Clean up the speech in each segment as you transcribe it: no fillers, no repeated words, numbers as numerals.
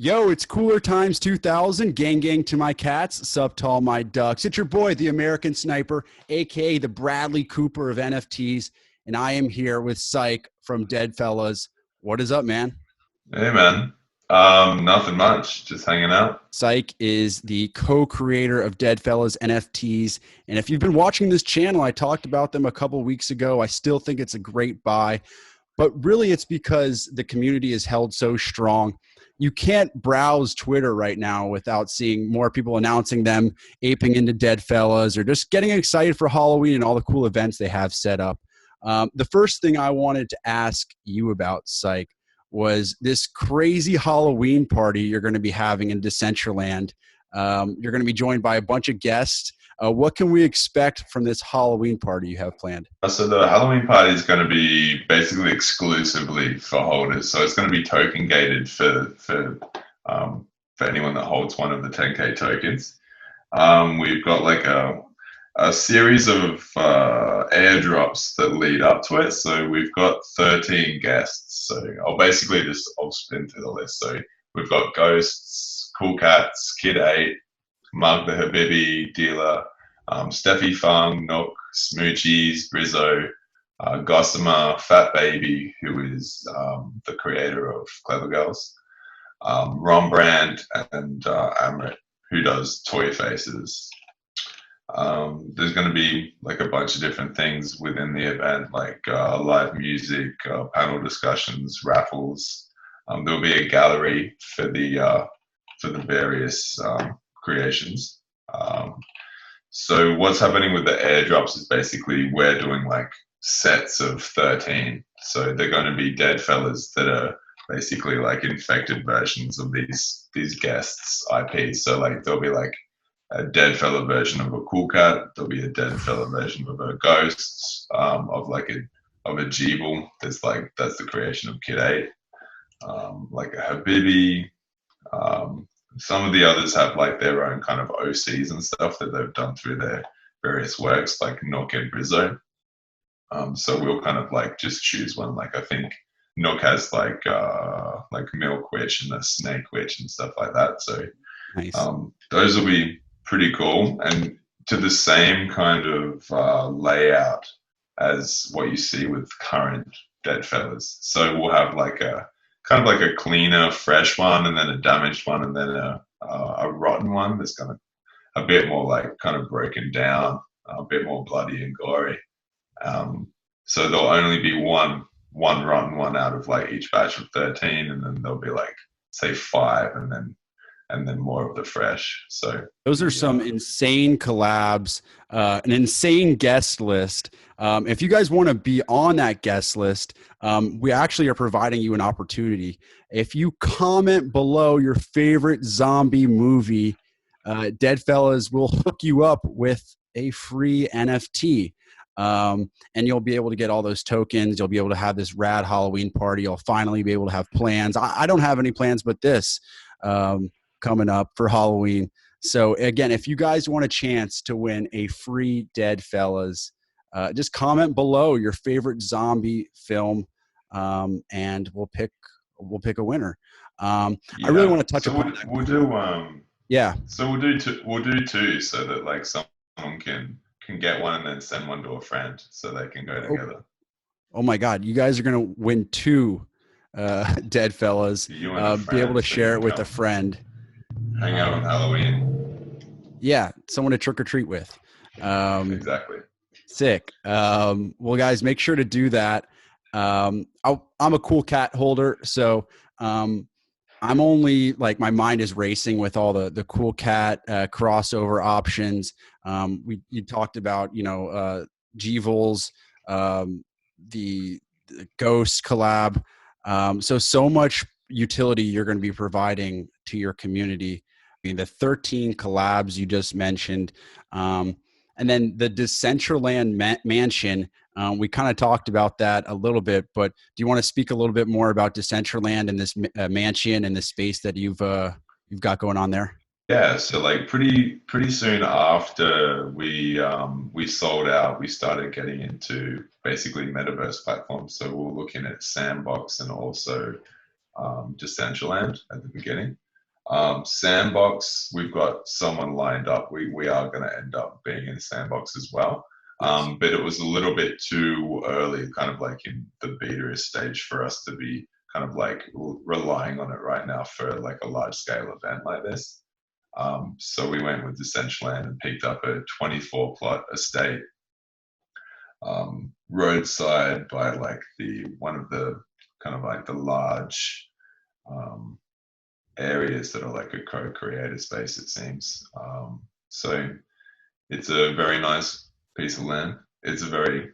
Yo, it's Cooler Times 2000. Gang, gang to my cats. Sup to all my ducks. It's your boy, the American Sniper, aka the Bradley Cooper of NFTs, and I am here with Psych from Deadfellaz. What is up, man? Hey man, nothing much, just hanging out. Psych is the co-creator of Deadfellaz NFTs, and if you've been watching this channel, I talked about them a couple weeks ago. I still think it's a great buy. But really, it's because the community is held so strong. You can't browse Twitter right now without seeing more people announcing them, aping into Deadfellaz, or just getting excited for Halloween and all the cool events they have set up. The first thing I wanted to ask you about, Psych, was this crazy Halloween party you're going to be having in Decentraland. You're going to be joined by a bunch of guests. What can we expect from this Halloween party you have planned? So the Halloween party is going to be basically exclusively for holders. So it's going to be token gated for anyone that holds one of the 10K tokens. We've got like a series of airdrops that lead up to it. So we've got 13 guests. So I'll spin through the list. So we've got Ghosts, Cool Cats, Kid 8, Mug the Habibi Dealer, Steffi Fung, Nook, Smoochies, Brizzo, Gossamer, Fat Baby, who is the creator of Clever Girls, Ron Brand, and Amrit, who does Toy Faces. There's going to be like a bunch of different things within the event, like live music, panel discussions, raffles. There'll be a gallery for the various creations. So what's happening with the airdrops is basically we're doing like sets of 13. So they're going to be Deadfellaz that are basically like infected versions of these guests' IPs. So like there'll be like a Deadfella version of a Cool Cat. There'll be a Deadfella version of a Ghost, of a Jeeble. That's the creation of Kid 8. Like a Habibi. Some of the others have like their own kind of OCs and stuff that they've done through their various works, like Nook and Brizzo. So we'll kind of like just choose one. Like I think Nook has like Milk Witch and a Snake Witch and stuff like that. So Nice. those will be pretty cool, and to the same kind of layout as what you see with current Deadfellaz. So we'll have like a kind of like a cleaner, fresh one, and then a damaged one, and then a rotten one that's kind of a bit more like kind of broken down, a bit more bloody and gory. So there'll only be one rotten one out of like each batch of 13, and then there'll be like say 5, and then more of the fresh. So Those are some insane collabs, an insane guest list. If you guys want to be on that guest list, we actually are providing you an opportunity. If you comment below your favorite zombie movie, Deadfellaz will hook you up with a free NFT. And you'll be able to get all those tokens. You'll be able to have this rad Halloween party. You'll finally be able to have plans. I don't have any plans but this. Coming up for Halloween. So again, if you guys want a chance to win a free Deadfellaz, just comment below your favorite zombie film, and we'll pick a winner. I really want to touch upon that. We'll do Yeah. So we'll do two, so that like someone can get one and then send one to a friend so they can go together. Oh my God, you guys are gonna win 2 Deadfellaz. You and a friend, be able to so share it you with come a friend. hang out on Halloween. Yeah, someone to trick or treat with. Exactly. Sick. Well, guys, make sure to do that. I'm a Cool Cat holder, so I'm only like my mind is racing with all the Cool Cat crossover options. You talked about Jeevils, the Ghost collab. So much utility you're going to be providing to your community. I mean, the 13 collabs you just mentioned, and then the Decentraland Mansion. We kind of talked about that a little bit, but do you want to speak a little bit more about Decentraland and this mansion and the space that you've got going on there? Yeah, so like pretty soon after we sold out, we started getting into basically metaverse platforms. So we were looking at Sandbox and also Decentraland at the beginning. Sandbox, we've got someone lined up. We are going to end up being in Sandbox as well. Nice. But it was a little bit too early, kind of like in the beta stage for us to be kind of like relying on it right now for like a large scale event like this. So we went with Decentraland and picked up a 24 plot estate, roadside by like one of the kind of like the large areas that are like a co-creator space, it seems. So it's a very nice piece of land. It's a very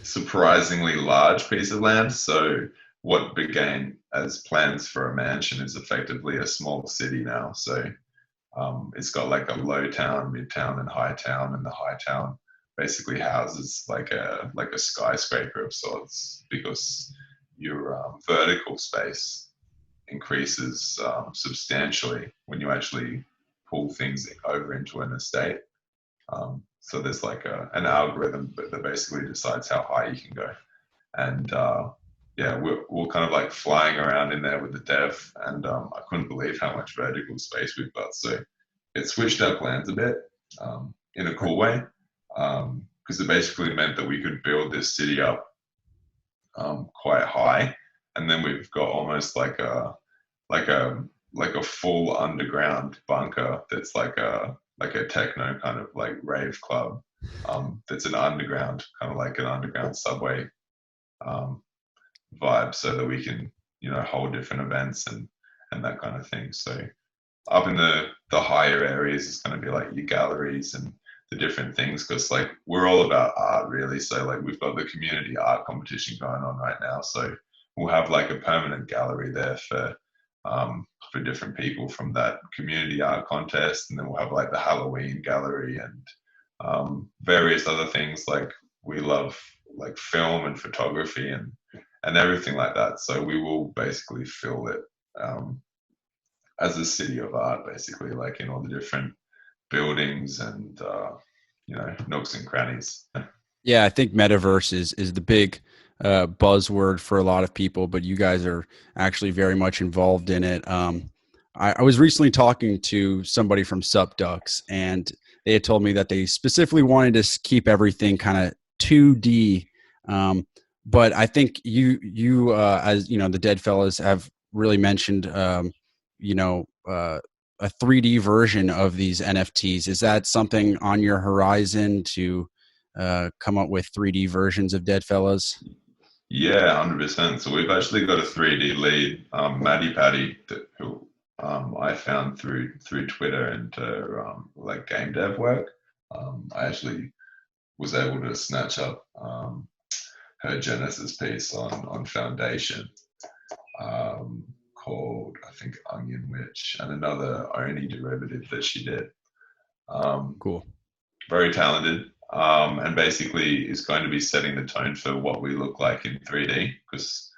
surprisingly large piece of land. So what began as plans for a mansion is effectively a small city now. So it's got like a low town, mid town, and high town, and the high town basically houses like a skyscraper of sorts, because your vertical space increases substantially when you actually pull things over into an estate. So there's like an algorithm that basically decides how high you can go. And yeah, we're kind of like flying around in there with the dev, and I couldn't believe how much vertical space we've got. So it switched our plans a bit in a cool way, because it basically meant that we could build this city up quite high, and then we've got almost like a full underground bunker that's like a techno kind of like rave club, that's an underground, kind of like an underground subway vibe, so that we can, hold different events and that kind of thing. So up in the higher areas is going to be like your galleries and the different things, because like we're all about art really. So like we've got the community art competition going on right now, so we'll have like a permanent gallery there for different people from that community art contest, and then we'll have like the Halloween gallery and various other things. Like we love like film and photography and everything like that, so we will basically fill it as a city of art, basically, like in all the different buildings and nooks and crannies. Yeah, I think metaverse is the big buzzword for a lot of people, but you guys are actually very much involved in it. I was recently talking to somebody from SupDucks, and they had told me that they specifically wanted to keep everything kind of 2D. But I think you as the Deadfellaz have really mentioned, a 3D version of these NFTs. Is that something on your horizon to come up with 3D versions of Deadfellaz? Yeah, 100%. So we've actually got a 3D lead, Maddie Patty, who I found through Twitter and like game dev work. I actually was able to snatch up her Genesis piece on Foundation, called, I think, Onion Witch, and another Oni derivative that she did. Cool. Very talented, and basically is going to be setting the tone for what we look like in 3D, because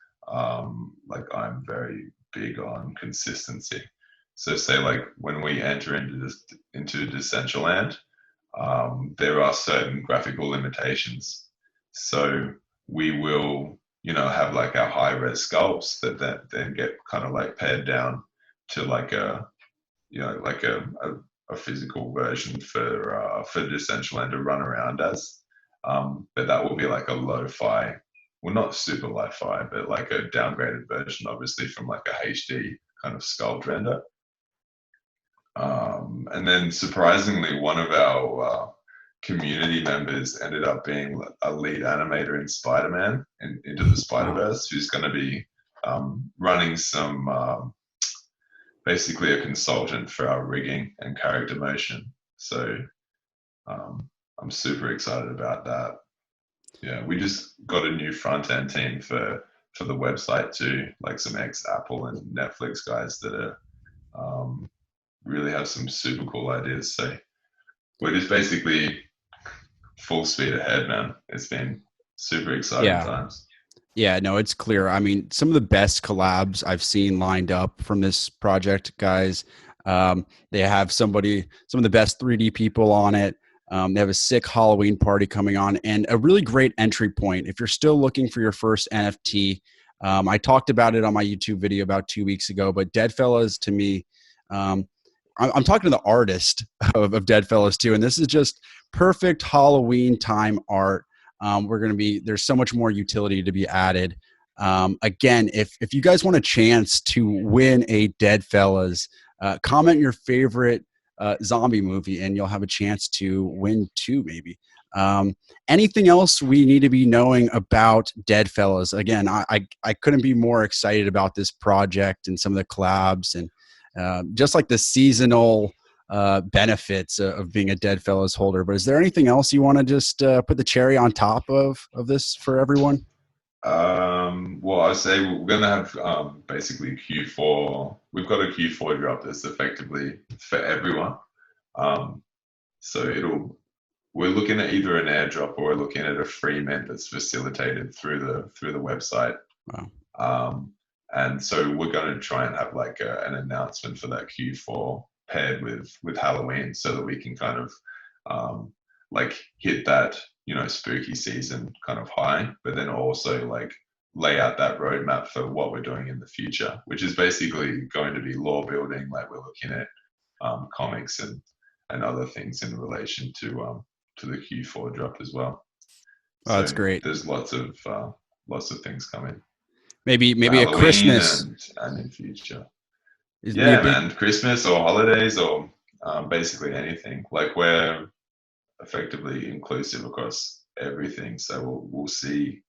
like I'm very big on consistency. So say like when we enter into Decentraland, there are certain graphical limitations. So we will, have like our high res sculpts that then get kind of like pared down to like a physical version for Decentraland to run around as. But that will be like a lo-fi, well, not super lo-fi, but like a downgraded version, obviously, from like a HD kind of sculpt render. And then surprisingly, one of our community members ended up being a lead animator in Spider-Man Into the Spider-Verse, who's going to be running some, basically a consultant for our rigging and character motion. So I'm super excited about that. Yeah, we just got a new front end team for the website too, like some ex-Apple and Netflix guys that are really have some super cool ideas. So we're just basically full speed ahead, man. It's been super exciting times. Yeah, no, it's clear. I mean, some of the best collabs I've seen lined up from this project, guys. They have some of the best 3D people on it. They have a sick Halloween party coming on, and a really great entry point. If you're still looking for your first NFT, I talked about it on my YouTube video about 2 weeks ago, but Deadfellaz to me I'm talking to the artist of Deadfellaz too, and this is just perfect Halloween time art. There's so much more utility to be added. Again, if you guys want a chance to win a Deadfellaz, comment your favorite zombie movie, and you'll have a chance to win two, maybe. Anything else we need to be knowing about Deadfellaz? Again, I couldn't be more excited about this project and some of the collabs and just like the seasonal benefits of being a Deadfellaz holder. But is there anything else you want to just put the cherry on top of this for everyone? Well, I say we're going to have basically Q4. We've got a Q4 drop that's effectively for everyone. So we're looking at either an airdrop or we're looking at a free mint that's facilitated through the website. Wow. And so we're going to try and have like an announcement for that Q4 paired with Halloween, so that we can kind of like hit that, you know, spooky season kind of high, but then also like lay out that roadmap for what we're doing in the future, which is basically going to be lore building. Like we're looking at comics and other things in relation to the Q4 drop as well. Oh, that's great. There's lots of things coming. Maybe Halloween a Christmas and in future. Yeah, man, Christmas or holidays or basically anything. Like we're effectively inclusive across everything, so we'll see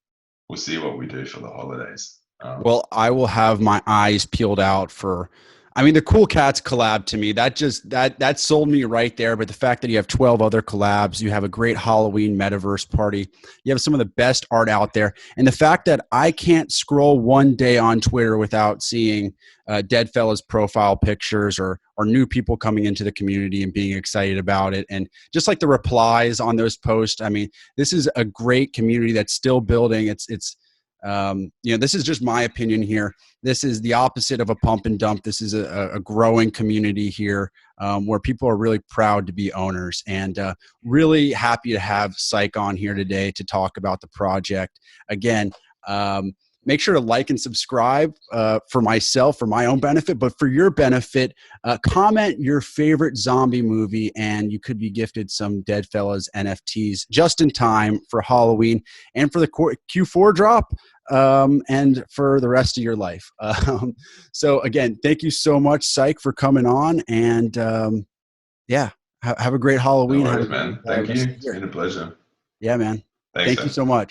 what we do for the holidays. Well, I will have my eyes peeled out for, I mean, the Cool Cats collab to me, that sold me right there. But the fact that you have 12 other collabs, you have a great Halloween metaverse party, you have some of the best art out there. And the fact that I can't scroll one day on Twitter without seeing Deadfellaz profile pictures or new people coming into the community and being excited about it. And just like the replies on those posts, I mean, this is a great community that's still building. This is just my opinion here. This is the opposite of a pump and dump. This is a growing community here where people are really proud to be owners, and really happy to have Psych on here today to talk about the project. Again, make sure to like and subscribe for myself, for my own benefit, but for your benefit, comment your favorite zombie movie, and you could be gifted some Deadfellaz NFTs just in time for Halloween and for the Q4 drop. And for the rest of your life. So again, thank you so much, Psych, for coming on. And have a great Halloween. No worries, man. Thank you. It's been a pleasure. Yeah, man. Thanks, Thank you so much.